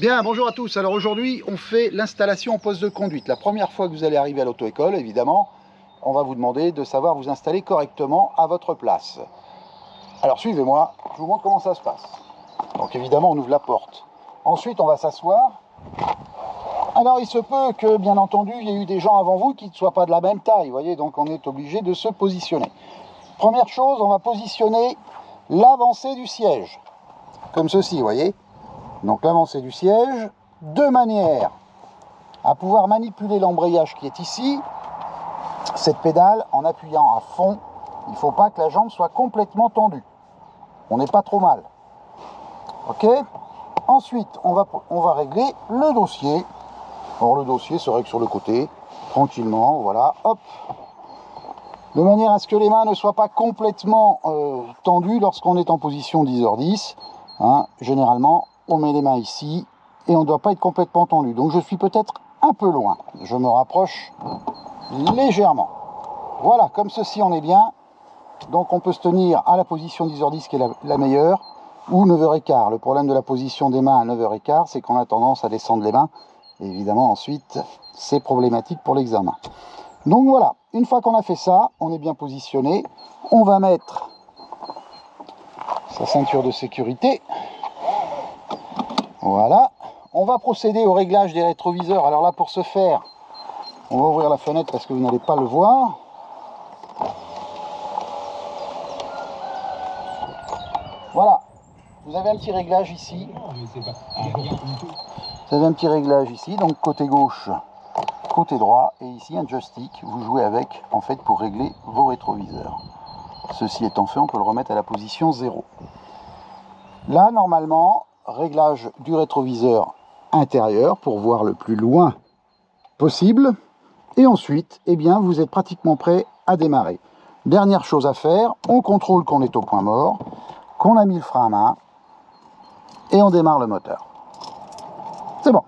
Bien, bonjour à tous. Alors aujourd'hui, on fait l'installation en poste de conduite. La première fois que vous allez arriver à l'auto-école, évidemment, on va vous demander de savoir vous installer correctement à votre place. Alors suivez-moi, je vous montre comment ça se passe. Donc évidemment, on ouvre la porte. Ensuite, on va s'asseoir. Alors il se peut que, bien entendu, il y ait eu des gens avant vous qui ne soient pas de la même taille, vous voyez, donc on est obligé de se positionner. Première chose, on va positionner l'avancée du siège, comme ceci, vous voyez. Donc l'avancée du siège, de manière à pouvoir manipuler l'embrayage qui est ici, cette pédale en appuyant à fond. Il ne faut pas que la jambe soit complètement tendue. On n'est pas trop mal. Ok. Ensuite, on va régler le dossier. Alors le dossier se règle sur le côté, tranquillement, voilà, hop. De manière à ce que les mains ne soient pas complètement tendues lorsqu'on est en position 10h10. Hein, généralement, on met les mains ici et on ne doit pas être complètement tendu. Donc je suis peut-être un peu loin. Je me rapproche légèrement. Voilà, comme ceci on est bien. Donc on peut se tenir à la position 10h10 qui est la meilleure, ou 9h15. Le problème de la position des mains à 9h15, c'est qu'on a tendance à descendre les mains. Et évidemment ensuite, c'est problématique pour l'examen. Donc voilà, une fois qu'on a fait ça, on est bien positionné. On va mettre sa ceinture de sécurité. Voilà, on va procéder au réglage des rétroviseurs. Alors là, pour ce faire, on va ouvrir la fenêtre parce que vous n'allez pas le voir. Voilà, vous avez un petit réglage ici. Vous avez un petit réglage ici, donc côté gauche, côté droit, et ici un joystick. Vous jouez avec, en fait, pour régler vos rétroviseurs. Ceci étant fait, on peut le remettre à la position 0. Là, normalement, réglage du rétroviseur intérieur pour voir le plus loin possible. Et ensuite, eh bien, vous êtes pratiquement prêt à démarrer. Dernière chose à faire, on contrôle qu'on est au point mort, qu'on a mis le frein à main et on démarre le moteur. C'est bon.